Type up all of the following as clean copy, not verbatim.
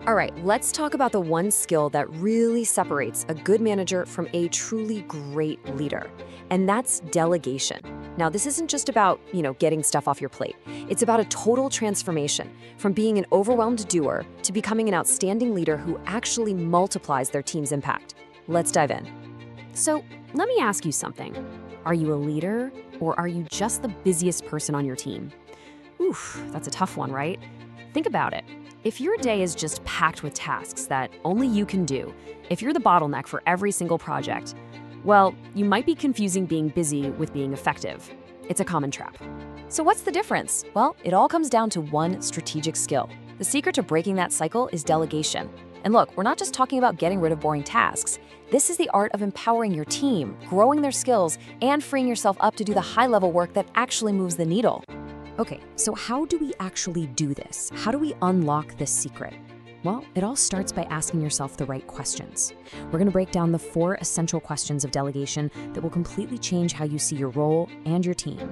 All right, let's talk about the one skill that really separates a good manager from a truly great leader, and that's delegation. Now, this isn't just about, getting stuff off your plate. It's about a total transformation from being an overwhelmed doer to becoming an outstanding leader who actually multiplies their team's impact. Let's dive in. So, let me ask you something. Are you a leader, or are you just the busiest person on your team? Oof, that's a tough one, right? Think about it. If your day is just packed with tasks that only you can do, if you're the bottleneck for every single project, well, you might be confusing being busy with being effective. It's a common trap. So what's the difference? Well, it all comes down to one strategic skill. The secret to breaking that cycle is delegation. And look, we're not just talking about getting rid of boring tasks. This is the art of empowering your team, growing their skills, and freeing yourself up to do the high-level work that actually moves the needle. Okay, so how do we actually do this? How do we unlock this secret? Well, it all starts by asking yourself the right questions. We're going to break down the 4 essential questions of delegation that will completely change how you see your role and your team.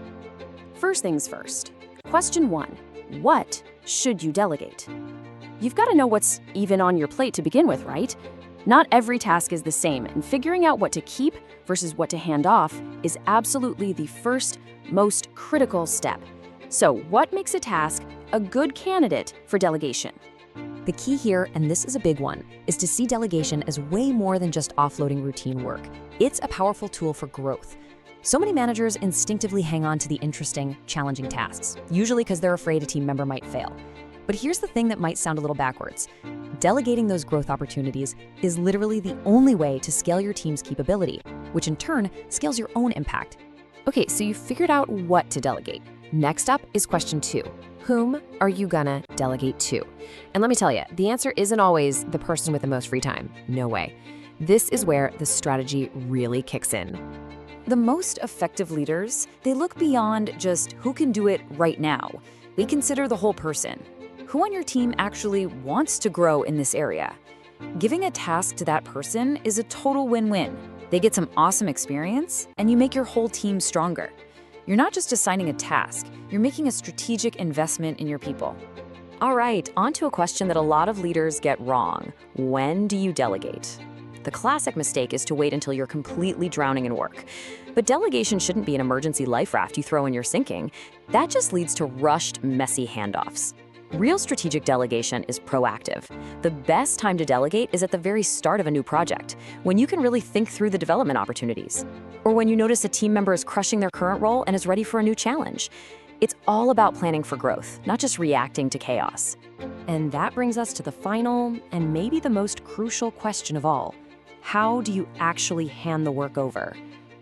First things first. Question 1. What should you delegate? You've got to know what's even on your plate to begin with, right? Not every task is the same, and figuring out what to keep versus what to hand off is absolutely the first, most critical step. So, what makes a task a good candidate for delegation? The key here, and this is a big one, is to see delegation as way more than just offloading routine work. It's a powerful tool for growth. So many managers instinctively hang on to the interesting, challenging tasks, usually because they're afraid a team member might fail. But here's the thing that might sound a little backwards. Delegating those growth opportunities is literally the only way to scale your team's capability, which in turn scales your own impact. Okay, so you've figured out what to delegate. Next up is question 2. Whom are you gonna delegate to? And let me tell you, the answer isn't always the person with the most free time. No way. This is where the strategy really kicks in. The most effective leaders, they look beyond just who can do it right now. They consider the whole person. Who on your team actually wants to grow in this area? Giving a task to that person is a total win-win. They get some awesome experience, and you make your whole team stronger. You're not just assigning a task, you're making a strategic investment in your people. All right, on to a question that a lot of leaders get wrong. When do you delegate? The classic mistake is to wait until you're completely drowning in work. But delegation shouldn't be an emergency life raft you throw in your sinking. That just leads to rushed, messy handoffs. Real strategic delegation is proactive. The best time to delegate is at the very start of a new project, when you can really think through the development opportunities, or when you notice a team member is crushing their current role and is ready for a new challenge. It's all about planning for growth, not just reacting to chaos. And that brings us to the final and maybe the most crucial question of all. How do you actually hand the work over?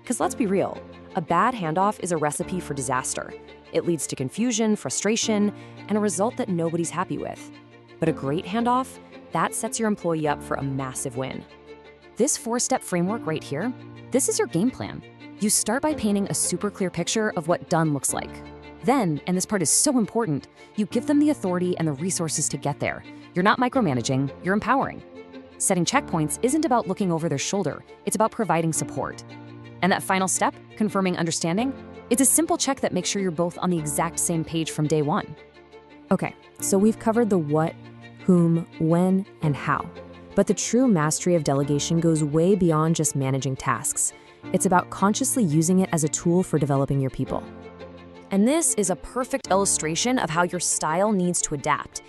Because let's be real, a bad handoff is a recipe for disaster. It leads to confusion, frustration, and a result that nobody's happy with. But a great handoff, that sets your employee up for a massive win. This 4-step framework right here, this is your game plan. You start by painting a super clear picture of what done looks like. Then, and this part is so important, you give them the authority and the resources to get there. You're not micromanaging, you're empowering. Setting checkpoints isn't about looking over their shoulder, it's about providing support. And that final step, confirming understanding, it's a simple check that makes sure you're both on the exact same page from day one. Okay, so we've covered the what, whom, when, and how. But the true mastery of delegation goes way beyond just managing tasks. It's about consciously using it as a tool for developing your people. And this is a perfect illustration of how your style needs to adapt.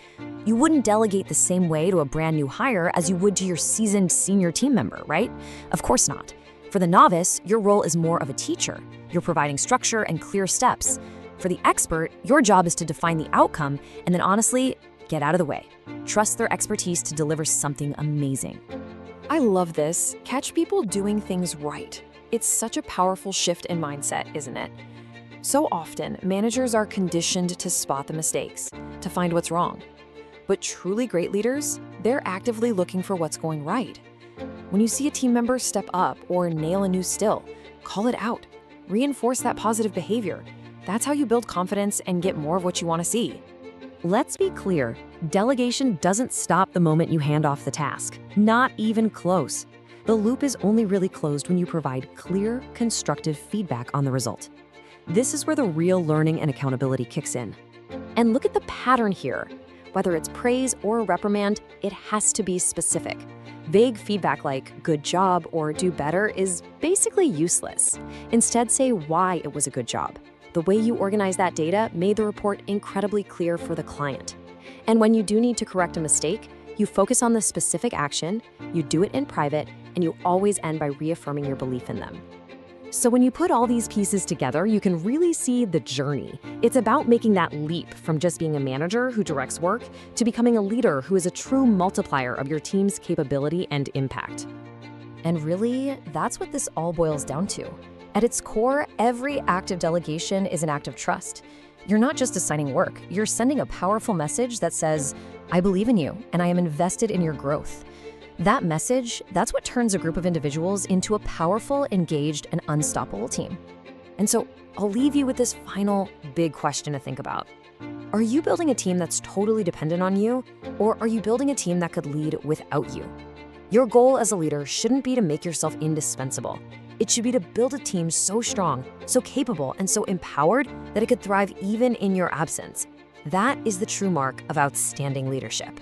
You wouldn't delegate the same way to a brand new hire as you would to your seasoned senior team member, right? Of course not. For the novice, your role is more of a teacher. You're providing structure and clear steps. For the expert, your job is to define the outcome and then honestly, get out of the way. Trust their expertise to deliver something amazing. I love this. Catch people doing things right. It's such a powerful shift in mindset, isn't it? So often, managers are conditioned to spot the mistakes, to find what's wrong. But truly great leaders, they're actively looking for what's going right. When you see a team member step up or nail a new skill, call it out. Reinforce that positive behavior. That's how you build confidence and get more of what you want to see. Let's be clear, delegation doesn't stop the moment you hand off the task. Not even close. The loop is only really closed when you provide clear, constructive feedback on the result. This is where the real learning and accountability kicks in. And look at the pattern here. Whether it's praise or reprimand, it has to be specific. Vague feedback like "good job" or "do better" is basically useless. Instead, say why it was a good job. The way you organize that data made the report incredibly clear for the client. And when you do need to correct a mistake, you focus on the specific action, you do it in private, and you always end by reaffirming your belief in them. So when you put all these pieces together, you can really see the journey. It's about making that leap from just being a manager who directs work to becoming a leader who is a true multiplier of your team's capability and impact. And really, that's what this all boils down to. At its core, every act of delegation is an act of trust. You're not just assigning work, you're sending a powerful message that says, "I believe in you, and I am invested in your growth." That message, that's what turns a group of individuals into a powerful, engaged, and unstoppable team. And so I'll leave you with this final big question to think about. Are you building a team that's totally dependent on you, or are you building a team that could lead without you? Your goal as a leader shouldn't be to make yourself indispensable. It should be to build a team so strong, so capable, and so empowered that it could thrive even in your absence. That is the true mark of outstanding leadership.